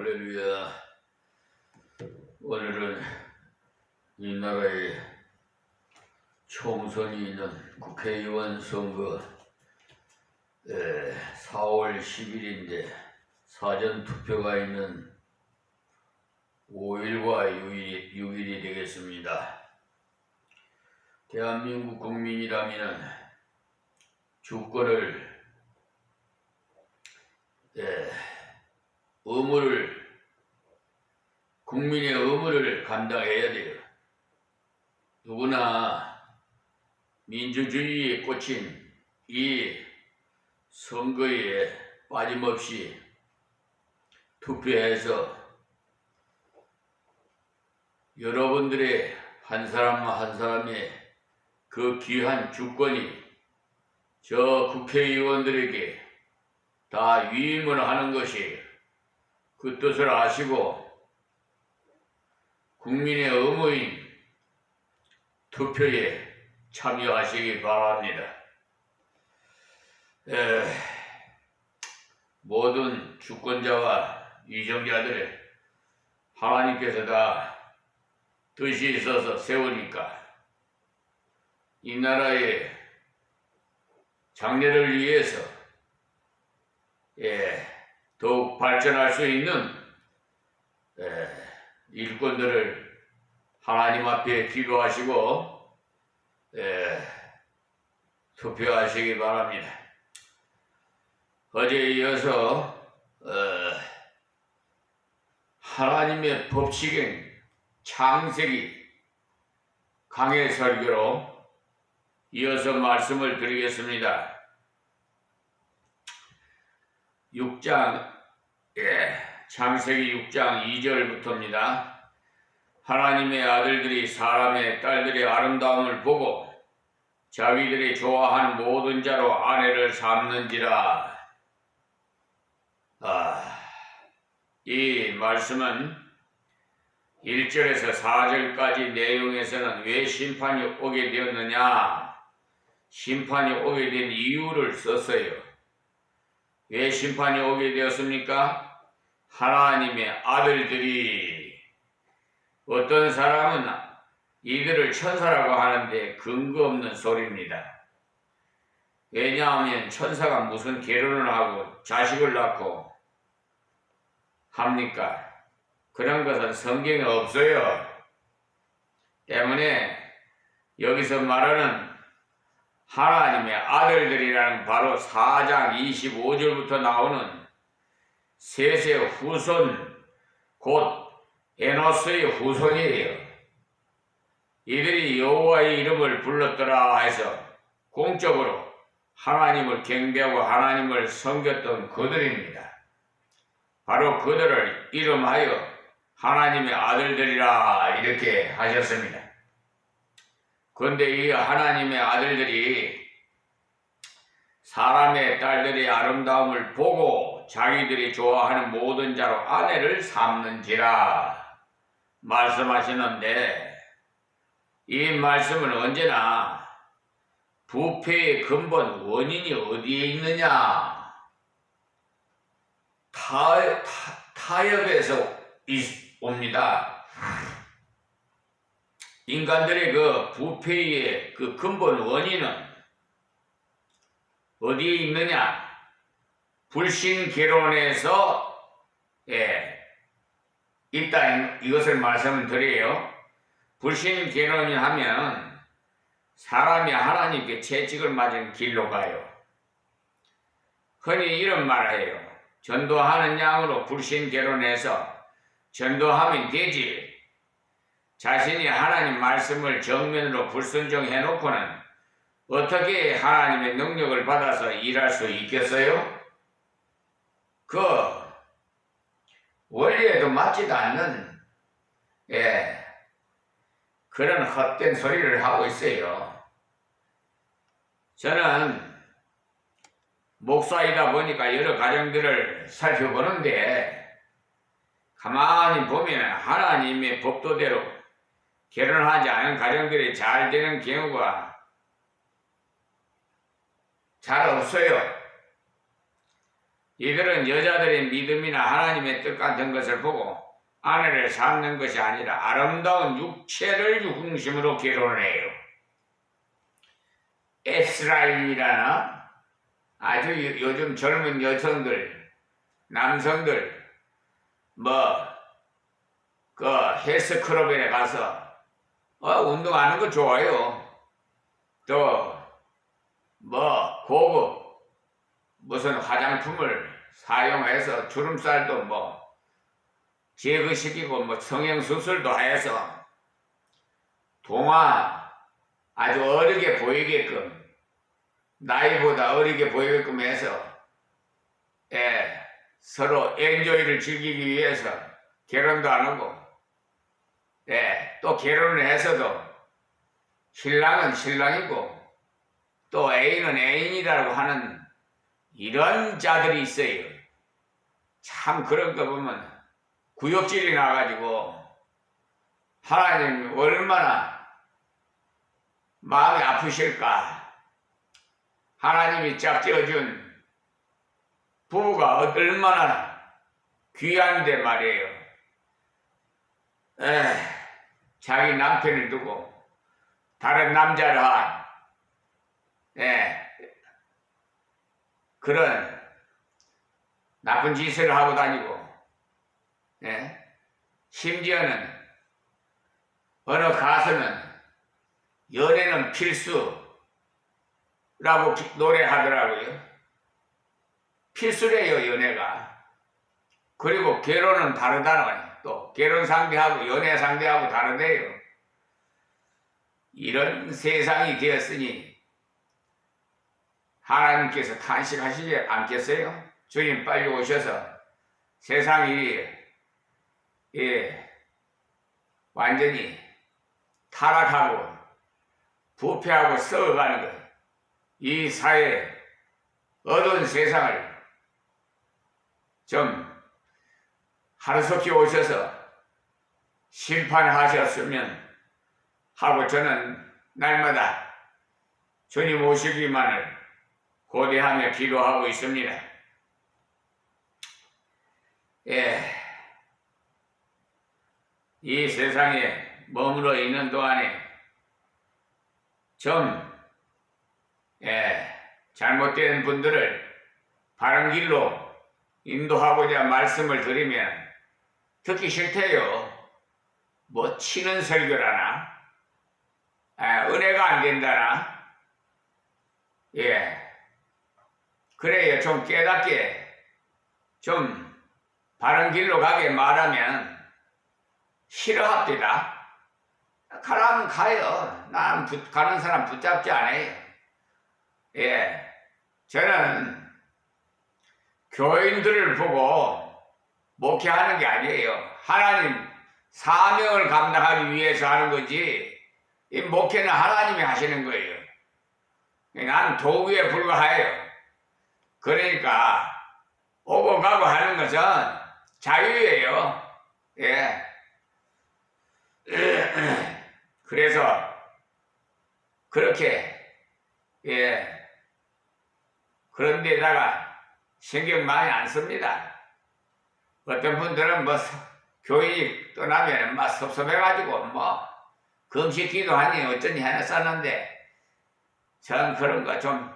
할렐루야. 오늘은 이 나라에 총선이 있는 국회의원 선거 4월 10일인데 사전투표가 있는 5일과 6일이 되겠습니다. 대한민국 국민이라면 주권을 국민의 의무를 감당해야 돼요. 누구나 민주주의에 꽂힌 이 선거에 빠짐없이 투표해서 여러분들의 한 사람 한 사람의 그 귀한 주권이 저 국회의원들에게 다 위임을 하는 것이 그 뜻을 아시고 국민의 의무인 투표에 참여하시기 바랍니다. 모든 주권자와 위정자들을 하나님께서 다 뜻이 있어서 세우니까 이 나라의 장래를 위해서 더욱 발전할 수 있는 일꾼들을 하나님 앞에 기도하시고 투표하시기 바랍니다. 어제에 이어서 하나님의 법칙인 창세기 강해 설교로 이어서 말씀을 드리겠습니다. 창세기 6장 2절부터입니다. 하나님의 아들들이 사람의 딸들의 아름다움을 보고 자기들이 좋아하는 모든 자로 아내를 삼는지라. 이 말씀은 1절에서 4절까지 내용에서는 왜 심판이 오게 되었느냐, 심판이 오게 된 이유를 썼어요. 왜 심판이 오게 되었습니까? 하나님의 아들들이, 어떤 사람은 이들을 천사라고 하는데 근거 없는 소리입니다. 왜냐하면 천사가 무슨 결혼을 하고 자식을 낳고 합니까? 그런 것은 성경에 없어요. 때문에 여기서 말하는 하나님의 아들들이라는 바로 4장 25절부터 나오는 셋의 후손, 곧 에노스의 후손이에요. 이들이 여호와의 이름을 불렀더라 해서 공적으로 하나님을 경배하고 하나님을 섬겼던 그들입니다. 바로 그들을 이름하여 하나님의 아들들이라 이렇게 하셨습니다. 그런데 이 하나님의 아들들이 사람의 딸들의 아름다움을 보고 자기들이 좋아하는 모든 자로 아내를 삼는지라 말씀하시는데, 이 말씀은 언제나 부패의 근본 원인이 어디에 있느냐, 타협에서 옵니다. 인간들의 그 부패의 그 근본 원인은 어디에 있느냐? 불신 결혼에서 있다, 이것을 말씀을 드려요. 불신 결혼이 하면 사람이 하나님께 채찍을 맞은 길로 가요. 흔히 이런 말을 해요. 전도하는 양으로 불신 결혼해서 전도하면 되지. 자신이 하나님 말씀을 정면으로 불순종해 놓고는 어떻게 하나님의 능력을 받아서 일할 수 있겠어요? 그 원리에도 맞지도 않는 그런 헛된 소리를 하고 있어요. 저는 목사이다 보니까 여러 가정들을 살펴보는데 가만히 보면 하나님의 법도대로 결혼하지 않은 가정들이 잘 되는 경우가 잘 없어요. 이들은 여자들의 믿음이나 하나님의 뜻 같은 것을 보고 아내를 삼는 것이 아니라 아름다운 육체를 중심으로 결혼을 해요. 에스라임이라나 아주 요즘 젊은 여성들, 남성들 그 헬스클럽에 가서 운동하는 거 좋아요. 또 고급 무슨 화장품을 사용해서 주름살도 제거시키고 성형수술도 해서 아주 어리게 보이게끔, 나이보다 어리게 보이게끔 해서 서로 엔조이를 즐기기 위해서 결혼도 안 하고 또 결혼을 해서도 신랑은 신랑이고 또 애인은 애인이라고 하는 이런 자들이 있어요. 참 그런 거 보면 구역질이 나가지고 하나님이 얼마나 마음이 아프실까. 하나님이 짝지어준 부부가 얼마나 귀한데 말이에요. 자기 남편을 두고 다른 남자를 한 그런 나쁜 짓을 하고 다니고 심지어는 어느 가수는 연애는 필수라고 노래하더라고요. 필수래요, 연애가. 그리고 결혼은 다르다는 또 결혼 상대하고 연애 상대하고 다르대요. 이런 세상이 되었으니 하나님께서 탄식하시지 않겠어요? 주님 빨리 오셔서 세상이 완전히 타락하고 부패하고 썩어가는 것, 이 사회 어두운 세상을 좀 하루속히 오셔서 심판하셨으면 하고 저는 날마다 주님 오시기만을 고대하며 기도하고 있습니다. 이 세상에 머물러 있는 동안에 좀 잘못된 분들을 바른 길로 인도하고자 말씀을 드리면 듣기 싫대요. 치는 설교라나 은혜가 안 된다나 그래요. 좀 깨닫게 좀 바른 길로 가게 말하면 싫어합니다. 가라면 가요. 난 가는 사람 붙잡지 않아요. 저는 교인들을 보고 목회하는 게 아니에요. 하나님 사명을 감당하기 위해서 하는 거지, 이 목회는 하나님이 하시는 거예요. 나는 도구에 불과해요. 그러니까 오고 가고 하는 것은 자유예요. 그래서 그렇게 그런 데다가 신경 많이 안 씁니다. 어떤 분들은 교인이 떠나면 섭섭해가지고 금식 기도하니 어쩌니 하나 썼는데 전 그런 거 좀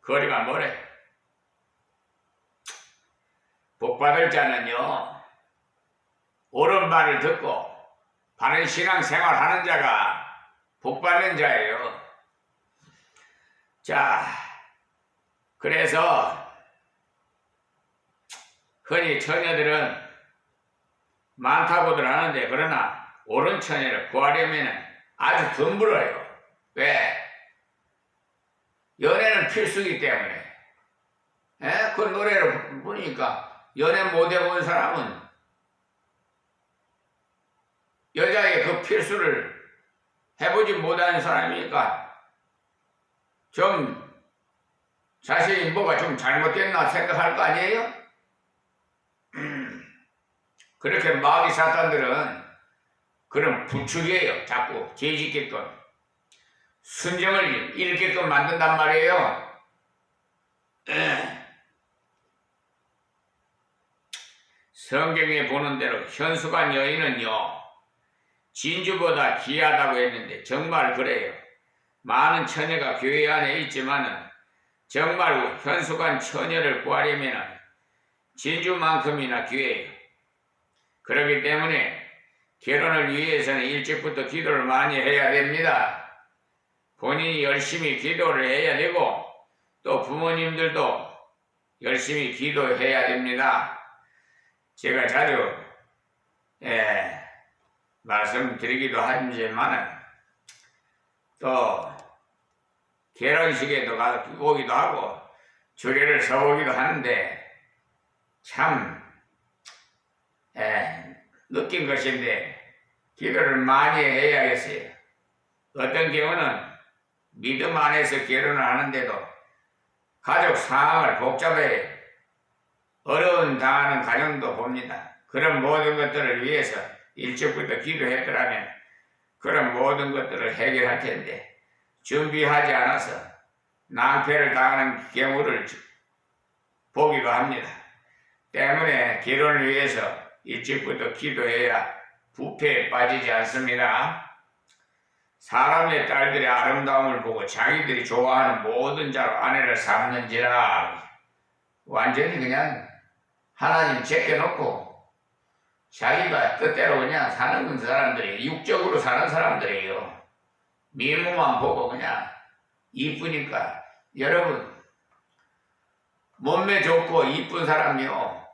거리가 멀어요. 복받을 자는요, 옳은 말을 듣고 바른 신앙생활 하는 자가 복받는 자예요. 자, 그래서 흔히 처녀들은 많다고들 하는데, 그러나 옳은 처녀를 구하려면 아주 드물어요. 왜? 연애는 필수이기 때문에. 그 노래를 부르니까 연애 못 해본 사람은 여자의 그 필수를 해보지 못하는 사람이니까 좀 자신이 뭐가 좀 잘못됐나 생각할 거 아니에요? 그렇게 마귀 사탄들은 그런 부추겨요. 자꾸 죄짓게끔 순정을 잃게끔 만든단 말이에요. 성경에 보는 대로 현수관 여인은요 진주보다 귀하다고 했는데 정말 그래요. 많은 처녀가 교회 안에 있지만은 정말 현수관 처녀를 구하려면 진주만큼이나 귀해요. 그렇기 때문에 결혼을 위해서는 일찍부터 기도를 많이 해야 됩니다. 본인이 열심히 기도를 해야 되고 또 부모님들도 열심히 기도해야 됩니다. 제가 자주 말씀드리기도 하지만 또 결혼식에도 가서 오기도 하고 주례를 서보기도 하는데 참 느낀 것인데 기도를 많이 해야겠어요. 어떤 경우는 믿음 안에서 결혼을 하는데도 가족 상황을 복잡해 어려운 당하는 가정도 봅니다. 그런 모든 것들을 위해서 일찍부터 기도했더라면 그런 모든 것들을 해결할 텐데 준비하지 않아서 낭패를 당하는 경우를 보기도 합니다. 때문에 결혼을 위해서 일찍부터 기도해야 부패에 빠지지 않습니다. 사람의 딸들의 아름다움을 보고 자기들이 좋아하는 모든 자로 아내를 삼는지라. 완전히 그냥 하나님 제껴놓고 자기가 뜻대로 그냥 사는 사람들이 육적으로 사는 사람들이에요. 미모만 보고 그냥 이쁘니까. 여러분 몸매 좋고 이쁜 사람이요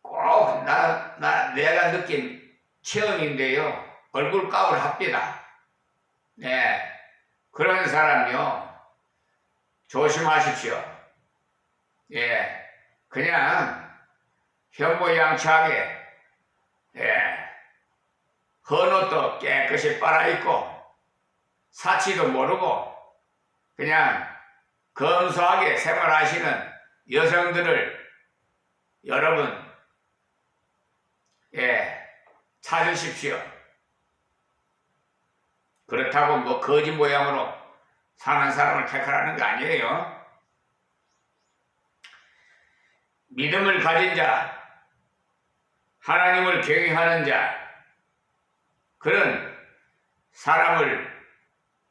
꼭 내가 느낀 체험인데요 얼굴 값을 합니다. 네, 그런 사람이요 조심하십시오. 예, 그냥 현모양처하게 헌옷도 깨끗이 빨아입고 사치도 모르고 그냥 검소하게 생활하시는 여성들을 여러분 찾으십시오. 그렇다고 뭐 거지 모양으로 사는 사람을 택하라는 거 아니에요. 믿음을 가진 자, 하나님을 경외하는 자, 그런 사람을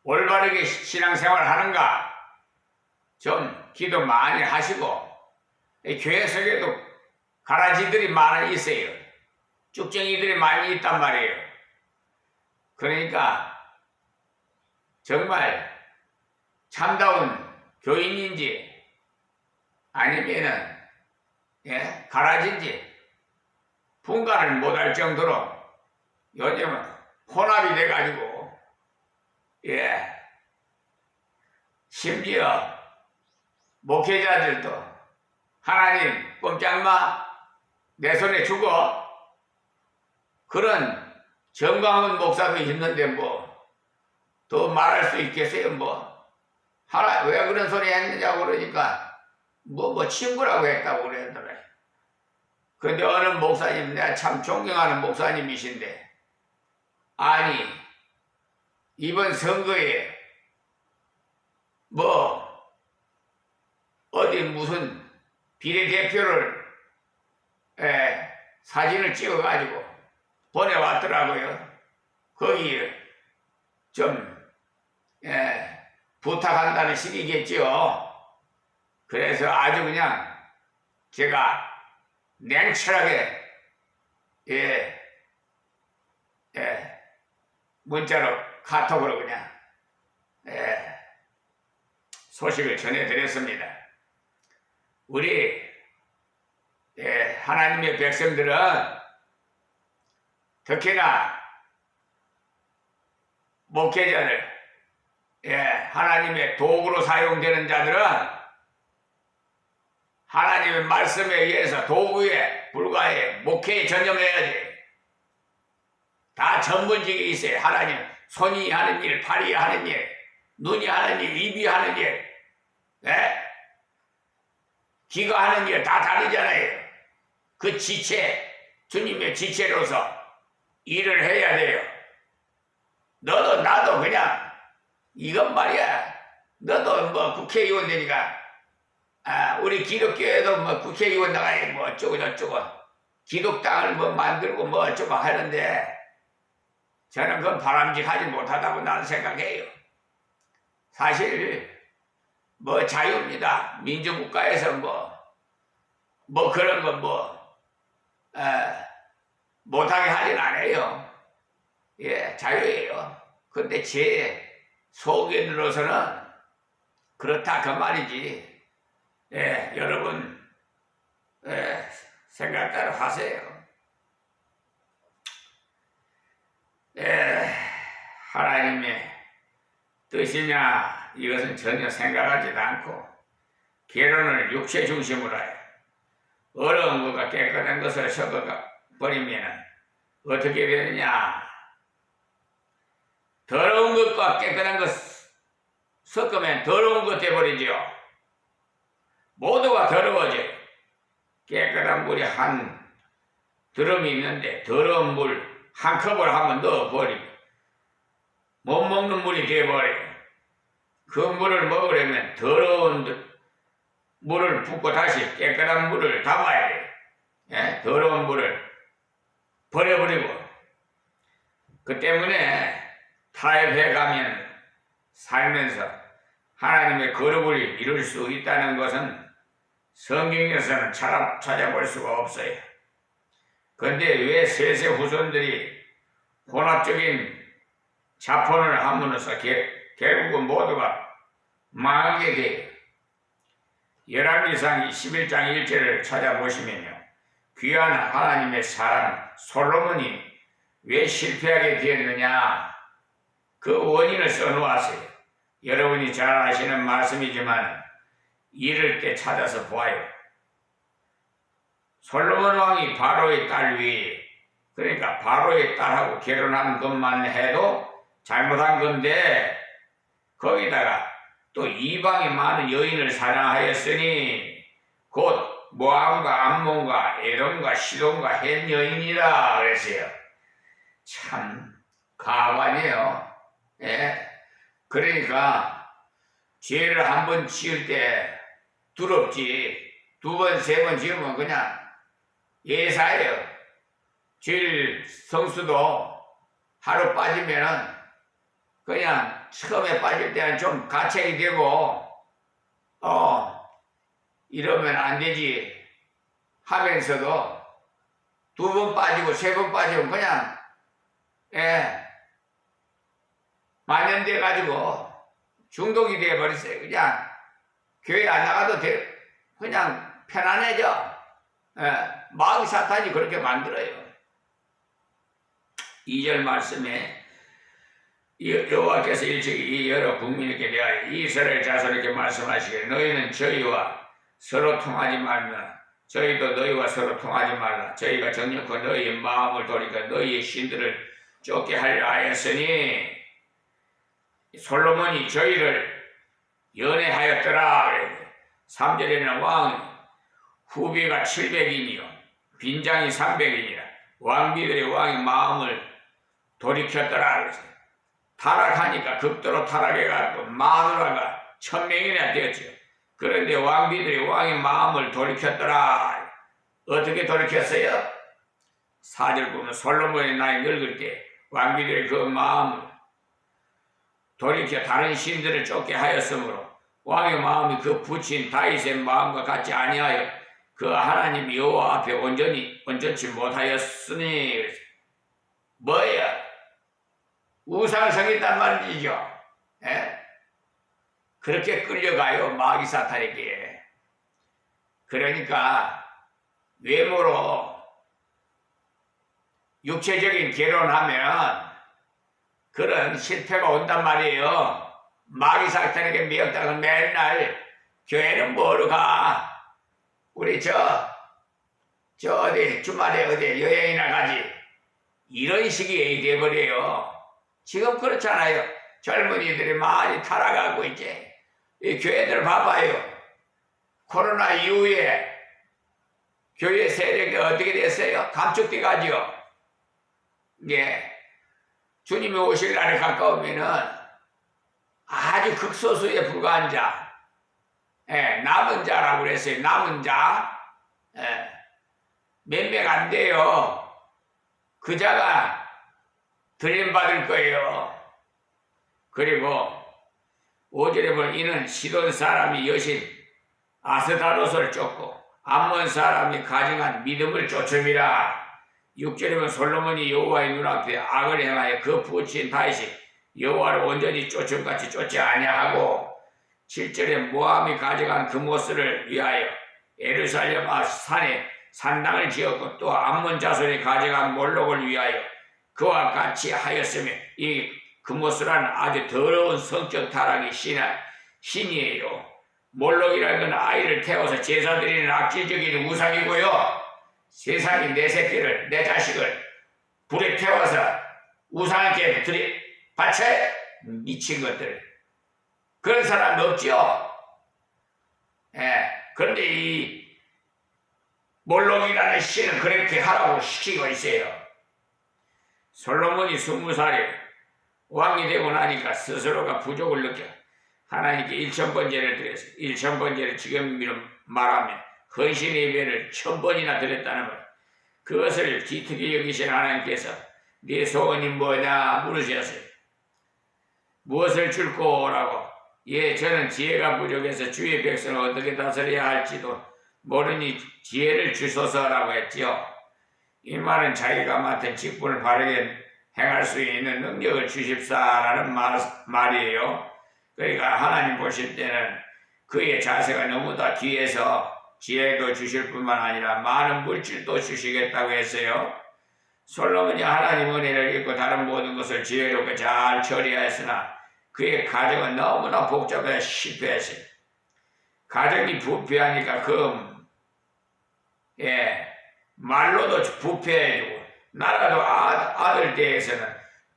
올바르게 신앙생활 하는가 좀 기도 많이 하시고 교회 속에도 가라지들이 많이 있어요. 쭉쟁이들이 많이 있단 말이에요. 그러니까 정말 참다운 교인인지 아니면은 가라지인지 분간을 못할 정도로 요즘은 혼합이 돼가지고 심지어 목회자들도 하나님 꼼짝마 내 손에 죽어 그런 정광훈 목사도 있는데 뭐 더 말할 수 있겠어요. 뭐 하나 왜 그런 소리 했느냐고 그러니까 뭐 친구라고 했다고 그러더래. 근데 어느 목사님 내가 참 존경하는 목사님이신데 아니 이번 선거에 뭐 어디 무슨 비례대표를 사진을 찍어가지고 보내왔더라고요. 거기 좀 부탁한다는 식이겠지요. 그래서 아주 그냥 제가 냉철하게 문자로 카톡으로 그냥 소식을 전해드렸습니다. 우리 하나님의 백성들은 특히나 목회자들 하나님의 도구로 사용되는 자들은 하나님의 말씀에 의해서 도구에 불과해 목회에 전념해야지. 다 전문직이 있어요. 하나님 손이 하는 일, 팔이 하는 일, 눈이 하는 일, 입이 하는 일, 귀가 하는 일 다 다르잖아요. 그 지체, 주님의 지체로서 일을 해야 돼요. 너도 나도 그냥 이건 말이야. 너도 뭐 국회의원 되니까 우리 기독교에도 뭐 국회의원 나가야 뭐 어쩌고 저쩌고 기독당을 뭐 만들고 뭐 어쩌고 하는데 저는 그건 바람직하지 못하다고 나는 생각해요. 사실 뭐 자유입니다. 민주국가에서 뭐 그런 거 못하게 하진 않아요. 예, 자유예요. 근데 제 소견으로서는 그렇다 그 말이지. 예, 여러분 생각대로 하세요. 예, 하나님의 뜻이냐 이것은 전혀 생각하지도 않고 결혼을 육체 중심으로 해. 어려운 것과 깨끗한 것을 섞어버리면 어떻게 되느냐. 더러운 것과 깨끗한 것 섞으면 더러운 것 돼버리죠. 모두가 더러워져요. 깨끗한 물이 한 드럼이 있는데 더러운 물 한 컵을 한번 넣어버리고 못 먹는 물이 돼버려요. 그 물을 먹으려면 더러운 물을 붓고 다시 깨끗한 물을 담아야 돼요. 예? 더러운 물을 버려버리고. 그 때문에 타협해 가면 살면서 하나님의 거룩을 이룰 수 있다는 것은 성경에서는 찾아볼 수가 없어요. 그런데 왜 세세 후손들이 혼합적인 자본을 함으로써 결국은 모두가 망하게 돼요. 열왕기상 11장 1절을 찾아보시면요. 귀한 하나님의 사람 솔로몬이 왜 실패하게 되었느냐 그 원인을 써놓았어요. 여러분이 잘 아시는 말씀이지만 이럴 때 찾아서 보아요. 솔로몬 왕이 바로의 딸 위에, 그러니까 바로의 딸하고 결혼한 것만 해도 잘못한 건데 거기다가 또 이방의 많은 여인을 사랑하였으니 곧 모함과 암몬과 에돔과 시돈과 헷 여인이라 그랬어요. 참 가관이에요. 예? 그러니까 죄를 한 번 지을 때 두렵지 두 번, 세 번 지으면 그냥 예사예요. 죄를 성수도 하루 빠지면은 그냥 처음에 빠질 때는 좀 가책이 되고 이러면 안 되지 하면서도 두 번 빠지고 세 번 빠지면 그냥 만연돼 가지고 중독이 되어 버렸어요. 그냥 교회 안 나가도 그냥 편안해져. 마귀 사탄이 그렇게 만들어요. 2절 말씀에 여호와께서 일찍이 여러 국민에게 대하여 이스라엘 자손에게 말씀하시기를 너희는 저희와 서로 통하지 말며 저희도 너희와 서로 통하지 말라. 저희가 정력코 너희의 마음을 돌이켜 너희의 신들을 쫓게 하려 하였으니 솔로몬이 저희를 연애하였더라. 3절에는 왕 후비가 700인이요 빈장이 300인이라 왕비들의 왕의 마음을 돌이켰더라. 그랬어요. 타락하니까 극도로 타락해가지고 마누라가 1000명이나 되었죠. 그런데 왕비들이 왕의 마음을 돌이켰더라. 어떻게 돌이켰어요? 4절 보면 솔로몬의 나이 늙을 때 왕비들이 그 마음을 돌이켜 다른 신들을 쫓게 하였으므로 왕의 마음이 그 부친 다윗의 마음과 같지 아니하여 그 하나님 여호와 앞에 온전치 못하였으니 뭐야? 우상성이단 말이죠. 그렇게 끌려가요 마귀 사탄에게. 그러니까 외모로 육체적인 결혼하면 그런 실패가 온단 말이에요. 마귀 사탄에게 미혹당은 맨날 교회는 뭐로 가? 우리 저 어디 주말에 어디 여행이나 가지. 이런 식이 돼버려요. 지금 그렇잖아요. 젊은이들이 많이 타락하고 있지. 이 교회들 봐봐요. 코로나 이후에 교회 세력이 어떻게 됐어요? 감축돼 가죠. 예. 주님이 오실 날에 가까우면은 아주 극소수에 불과한 자, 남은 자라고 그랬어요. 남은 자. 몇 명 안 돼요. 그자가 들림받을 거예요. 그리고 5절에 보면 이는 시돈 사람이 여신 아스다롯을 쫓고 암몬 사람이 가증한 믿음을 쫓음이라. 6절에 보면 솔로몬이 여호와의 눈앞에 악을 행하여 그 부친 다윗이 여호와를 온전히 쫓음같이 쫓지 아니하고 7절에 모함이 가져간 금오스를 위하여 예루살렘 산에 산당을 지었고 또 암몬 자손이 가져간 몰록을 위하여 그와 같이 하였으며 이 금오스란 아주 더러운 성적 타락의 신이에요. 몰록이라는 건 아이를 태워서 제사 드리는 악질적인 우상이고요. 세상이 내 새끼를 내 자식을 불에 태워서 우상에게 바쳐 미친 것들 그런 사람 없죠. 예. 그런데 이 몰록이라는 신은 그렇게 하라고 시키고 있어요. 솔로몬이 20살에 왕이 되고 나니까 스스로가 부족을 느껴 하나님께 1000번제를 드려서 1000번제를 지금으로 말하면 헌신의 예배를 1000번이나 드렸다는 것. 그것을 기특히 여기신 하나님께서 네 소원이 뭐냐 물으셨어요. 무엇을 줄꼬라고. 예, 저는 지혜가 부족해서 주의 백성을 어떻게 다스려야 할지도 모르니 지혜를 주소서라고 했지요. 이 말은 자기가 맡은 직분을 바르게 행할 수 있는 능력을 주십사라는 말이에요. 그러니까 하나님 보실 때는 그의 자세가 너무 다 뒤에서 지혜도 주실 뿐만 아니라 많은 물질도 주시겠다고 했어요. 솔로몬이 하나님 은혜를 입고 다른 모든 것을 지혜롭게 잘 처리하였으나 그의 가정은 너무나 복잡해 실패했어요. 가정이 부패하니까 말로도 부패해지고 나라도 아들 때에서는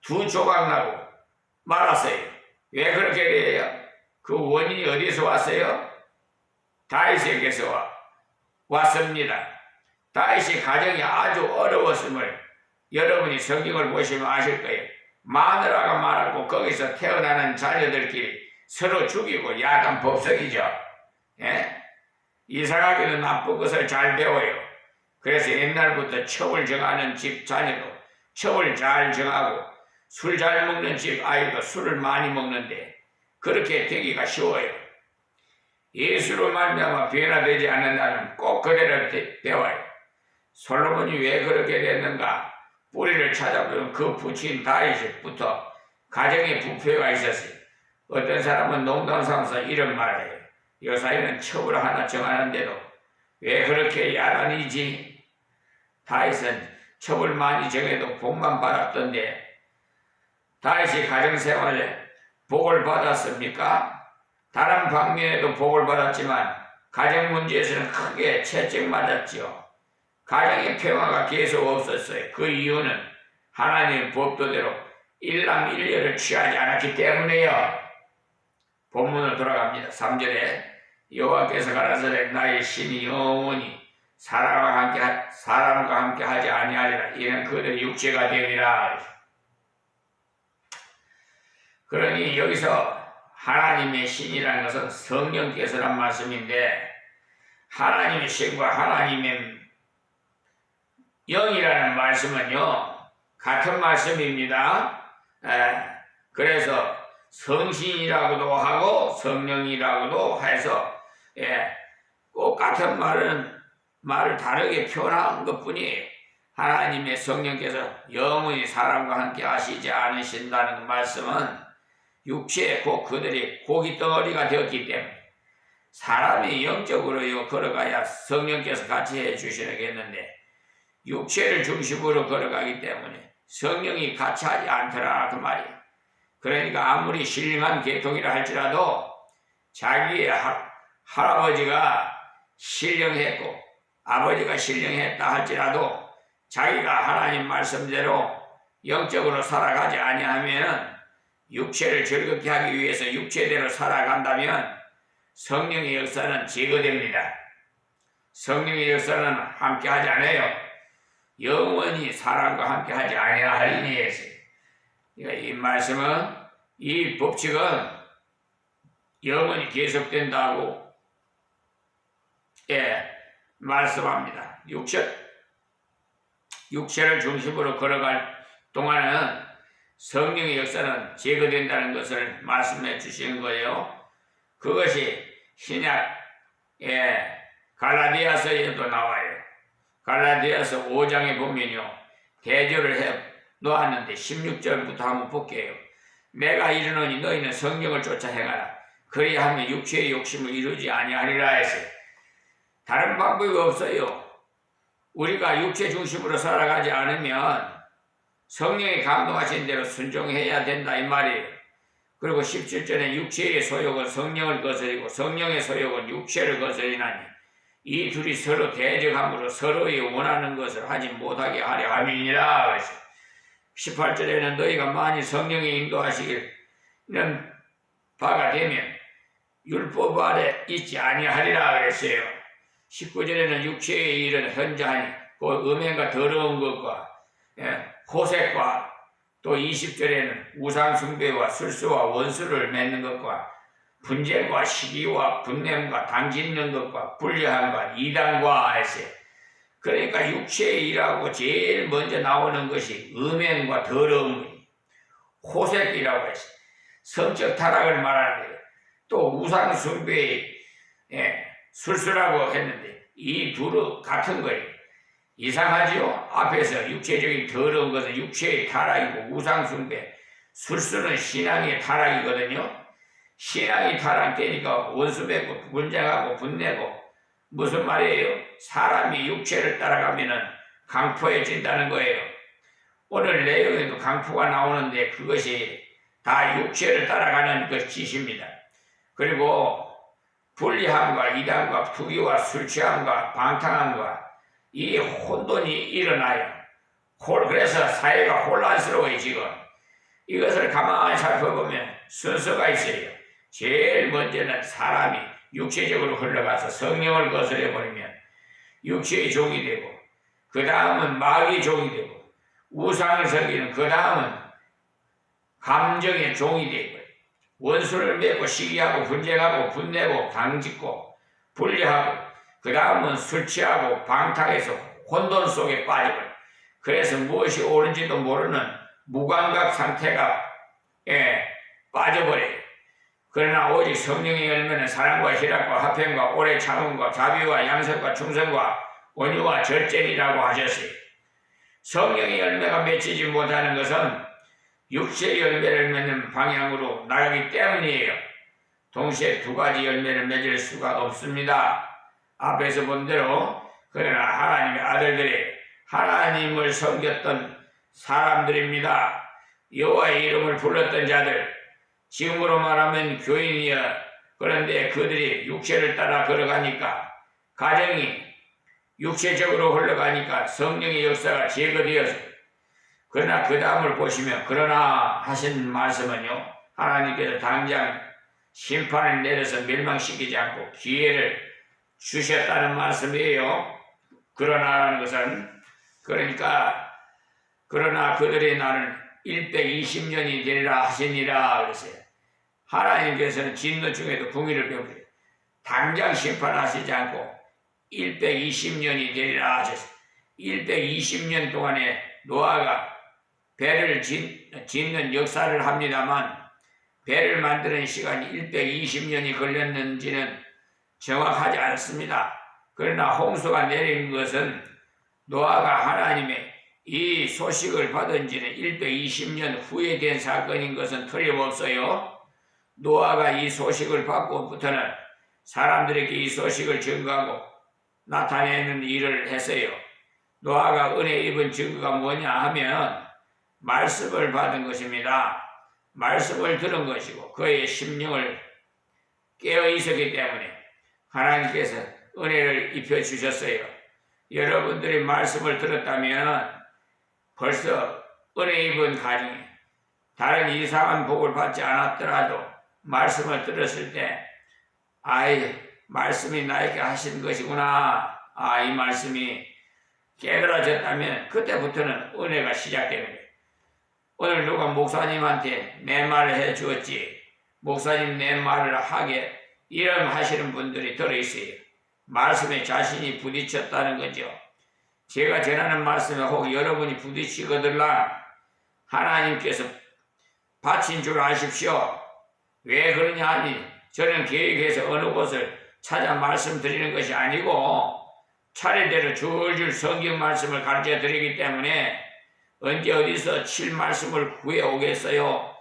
2조각 나고 말았어요. 왜 그렇게 돼요? 그 원인이 어디서 왔어요? 다윗에게서 왔습니다. 다윗의 가정이 아주 어려웠음을 여러분이 성경을 보시면 아실 거예요. 마누라가 말하고 거기서 태어나는 자녀들끼리 서로 죽이고 약간 법석이죠. 예? 이상하게도 나쁜 것을 잘 배워요. 그래서 옛날부터 첩을 정하는 집 자녀도 첩을 잘 정하고 술 잘 먹는 집 아이도 술을 많이 먹는데 그렇게 되기가 쉬워요. 예수로 말미암아 변화되지 않는다면 꼭 그대로 배워요. 솔로몬이 왜 그렇게 됐는가? 뿌리를 찾아보면 그 부친 다윗부터 가정에 부패가 있었어요. 어떤 사람은 농담삼아서 이런 말을 해요. 요사이는 첩을 하나 정하는데도 왜 그렇게 야단이지? 다윗은 첩을 많이 정해도 복만 받았던데 다윗이 가정생활에 복을 받았습니까? 다른 방면에도 복을 받았지만 가정 문제에서는 크게 채찍맞았지요. 가정의 평화가 계속 없었어요. 그 이유는 하나님의 법도대로 일남일녀를 취하지 않았기 때문에요. 본문으로 돌아갑니다. 3절에 여호와께서 가라사대 나의 신이 영원히 사람과 함께 하지 아니하리라. 이는 그들의 육체가 되리라. 그러니 여기서 하나님의 신이라는 것은 성령께서란 말씀인데 하나님의 신과 하나님의 영이라는 말씀은요 같은 말씀입니다. 그래서 성신이라고도 하고 성령이라고도 해서 꼭 같은 말을 다르게 표현한 것뿐이에요. 하나님의 성령께서 영원히 사람과 함께 하시지 않으신다는 말씀은 육체에 곧 그들이 고기 덩어리가 되었기 때문에 사람이 영적으로 걸어가야 성령께서 같이 해주시겠는데 육체를 중심으로 걸어가기 때문에 성령이 같이 하지 않더라 그 말이에요. 그러니까 아무리 신령한 계통이라 할지라도 자기의 할아버지가 신령했고 아버지가 신령했다 할지라도 자기가 하나님 말씀대로 영적으로 살아가지 아니하면 육체를 즐겁게 하기 위해서 육체대로 살아간다면 성령의 역사는 제거됩니다. 성령의 역사는 함께하지 않아요. 영원히 사람과 함께하지 아니하리니 했어요. 이 말씀은 이 법칙은 영원히 계속된다고 말씀합니다. 육체를 중심으로 걸어갈 동안은 성령의 역사는 제거된다는 것을 말씀해 주시는 거예요. 그것이 신약의 갈라디아서에도 나와요. 갈라디아서 5장에 보면요. 대조를 해 놓았는데 16절부터 한번 볼게요. 내가 이르노니 너희는 성령을 쫓아 행하라. 그리하면 육체의 욕심을 이루지 아니하리라 했어요. 다른 방법이 없어요. 우리가 육체 중심으로 살아가지 않으면 성령이 감동하신 대로 순종해야 된다 이 말이에요. 그리고 17절에 육체의 소욕은 성령을 거스리고 성령의 소욕은 육체를 거스리나니 이 둘이 서로 대적함으로 서로의 원하는 것을 하지 못하게 하려 함이니라. 18절에는 너희가 만일 성령이 인도하시기를 바가 되면 율법 아래 있지 아니하리라 그랬어요. 19절에는 육체의 일은 현저하니 그 음행과 더러운 것과 호색과 또 20절에는 우상숭배와 술수와 원수를 맺는 것과 분쟁과 시기와 분냄과 당짓는 것과 불리함과 이단과 했어요. 그러니까 육체의 일하고 제일 먼저 나오는 것이 음행과 더러움, 호색이라고 했어요. 성적 타락을 말하는 거예요. 또 우상숭배의 술수라고 했는데 이 둘은 같은 거예요. 이상하지요? 앞에서 육체적인 더러운 것은 육체의 타락이고 우상숭배, 술수는 신앙의 타락이거든요. 신앙이 타락되니까 원수 맺고 분쟁하고 분내고 무슨 말이에요? 사람이 육체를 따라가면은 강포해진다는 거예요. 오늘 내용에도 강포가 나오는데 그것이 다 육체를 따라가는 것짓입니다. 그리고 불리함과 이단과 투기와 술 취함과 방탕함과 이 혼돈이 일어나요. 그래서 사회가 혼란스러워요 지금. 이것을 가만히 살펴보면 순서가 있어요. 제일 먼저는 사람이 육체적으로 흘러가서 성령을 거스려버리면 육체의 종이 되고, 그 다음은 마귀의 종이 되고, 우상을 섬기는 그 다음은 감정의 종이 되고, 원수를 맺고 시기하고 분쟁하고 분내고 당짓고 분리하고, 그 다음은 술 취하고 방탕해서 혼돈 속에 빠져버려. 그래서 무엇이 옳은지도 모르는 무감각 상태가 빠져버려요. 그러나 오직 성령의 열매는 사랑과 희락과 화평과 오래 참음과 자비와 양선과 충성과 온유와 절제이라고 하셨어요. 성령의 열매가 맺히지 못하는 것은 육체의 열매를 맺는 방향으로 나가기 때문이에요. 동시에 두 가지 열매를 맺을 수가 없습니다. 앞에서 본 대로 그러나 하나님의 아들들이 하나님을 섬겼던 사람들입니다. 여호와의 이름을 불렀던 자들, 지금으로 말하면 교인이여. 그런데 그들이 육체를 따라 걸어가니까, 가정이 육체적으로 흘러가니까 성령의 역사가 제거되어서, 그러나 그 다음을 보시면 그러나 하신 말씀은요, 하나님께서 당장 심판을 내려서 멸망시키지 않고 기회를 주셨다는 말씀이에요. 그러나라는 것은, 그러니까 그러나 그들의 날은 120년이 되리라 하시니라 그랬어요. 하나님께서는 진노 중에도 궁의를 베푸세요. 당장 심판하시지 않고 120년이 되리라 하셨어요. 120년 동안에 노아가 배를 짓는 역사를 합니다만, 배를 만드는 시간이 120년이 걸렸는지는 정확하지 않습니다. 그러나 홍수가 내린 것은 노아가 하나님의 이 소식을 받은 지는 120년 후에 된 사건인 것은 틀림없어요. 노아가 이 소식을 받고부터는 사람들에게 이 소식을 증거하고 나타내는 일을 했어요. 노아가 은혜 입은 증거가 뭐냐 하면 말씀을 받은 것입니다. 말씀을 들은 것이고 그의 심령을 깨어 있었기 때문에 하나님께서 은혜를 입혀주셨어요. 여러분들이 말씀을 들었다면 벌써 은혜 입은 가정이 다른 이상한 복을 받지 않았더라도 말씀을 들었을 때, 말씀이 나에게 하신 것이구나, 이 말씀이 깨달아졌다면 그때부터는 은혜가 시작되는 거예요. 오늘 누가 목사님한테 내 말을 해주었지, 목사님 내 말을 하게, 이런 하시는 분들이 들어있어요. 말씀에 자신이 부딪혔다는 거죠. 제가 전하는 말씀에 혹 여러분이 부딪히거들라 하나님께서 바친 줄 아십시오. 왜 그러냐 하니 저는 계획해서 어느 곳을 찾아 말씀드리는 것이 아니고 차례대로 줄줄 성경 말씀을 가르쳐 드리기 때문에 언제 어디서 칠 말씀을 구해 오겠어요.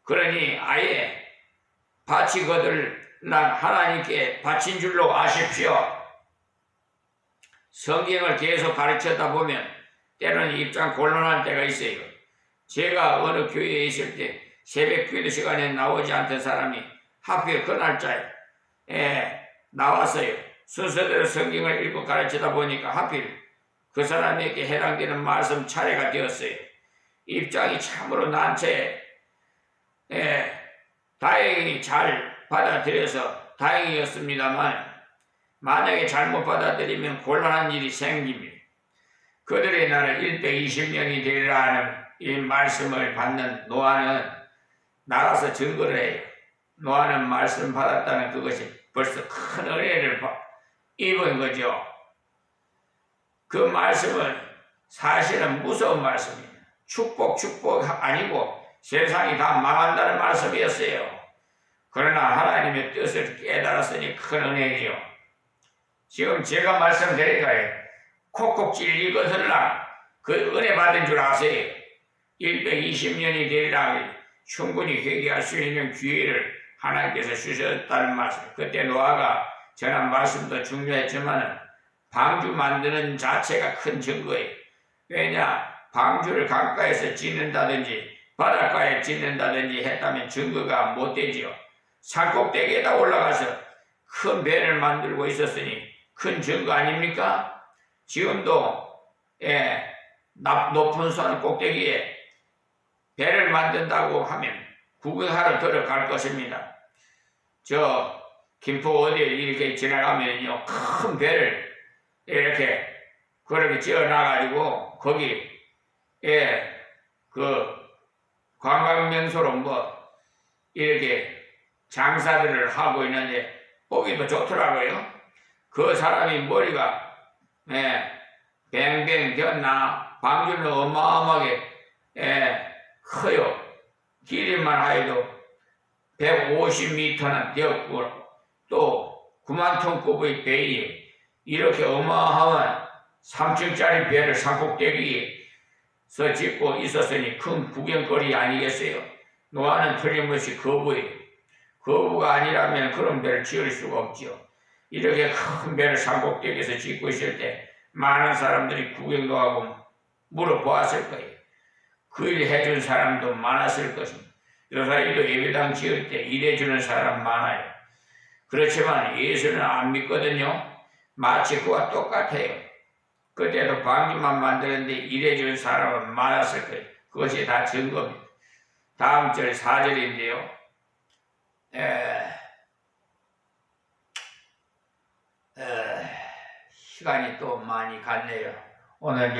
그러니 아예 바치거들라 하나님께 바친 줄로 아십시오. 성경을 계속 가르쳐다 보면 때로는 입장 곤란할 때가 있어요. 제가 어느 교회에 있을 때 새벽 기도 시간에 나오지 않던 사람이 하필 그 날짜에 나왔어요. 순서대로 성경을 읽고 가르치다 보니까 하필 그 사람에게 해당되는 말씀 차례가 되었어요. 입장이 참으로 난처해. 다행히 잘 받아들여서 다행이었습니다만 만약에 잘못 받아들이면 곤란한 일이 생깁니다. 그들의 날은 120년이 되리라 하는 이 말씀을 받는 노아는 나가서 증거를 해요. 노아는 말씀 받았다는 그것이 벌써 큰 은혜를 입은 거죠. 그 말씀은 사실은 무서운 말씀입니다. 축복 아니고 세상이 다 망한다는 말씀이었어요. 그러나 하나님의 뜻을 깨달았으니 큰 은혜이죠. 지금 제가 말씀드리니까 콕콕 찔리거들라 그 은혜 받은 줄 아세요. 120년이 되리라 충분히 회개할 수 있는 기회를 하나님께서 주셨다는 말씀. 그때 노아가 전한 말씀도 중요했지만 방주 만드는 자체가 큰 증거예요. 왜냐? 방주를 강가에서 짓는다든지 바닷가에 짓는다든지 했다면 증거가 못 되지요. 산꼭대기에다 올라가서 큰 배를 만들고 있었으니 큰 증거 아닙니까? 지금도 높은 산 꼭대기에 배를 만든다고 하면 구경하러 들어갈 것입니다. 저 김포 어디에 이렇게 지나가면요 큰 배를 이렇게 그렇게 지어놔가지고 거기 그 관광명소로 뭐 이렇게 장사들을 하고 있는데 보기도 좋더라고요. 그 사람이 머리가 뱅뱅 되었나 방주는 어마어마하게 커요. 길이만 하여도 150m나 되었고 또 9만톤급의 배에 이렇게 어마어마한 3층짜리 배를 산꼭대기에서 짓고 있었으니 큰 구경거리 아니겠어요? 노아는 틀림없이 거부예요. 거부가 아니라면 그런 배를 지을 수가 없죠. 이렇게 큰 배를 산꼭대기에서 짓고 있을 때 많은 사람들이 구경도 하고 물어보았을 거예요. 그 일 해준 사람도 많았을 것입니다. 요사이도 예배당 지을 때 일해주는 사람 많아요. 그렇지만 예수는 안 믿거든요. 마치 그와 똑같아요. 그때도 방주만 만드는데 일해주는 사람은 많았을 거예요. 그것이 다 증거입니다. 다음 절 4절인데요. 시간이 또 많이 갔네요. 오늘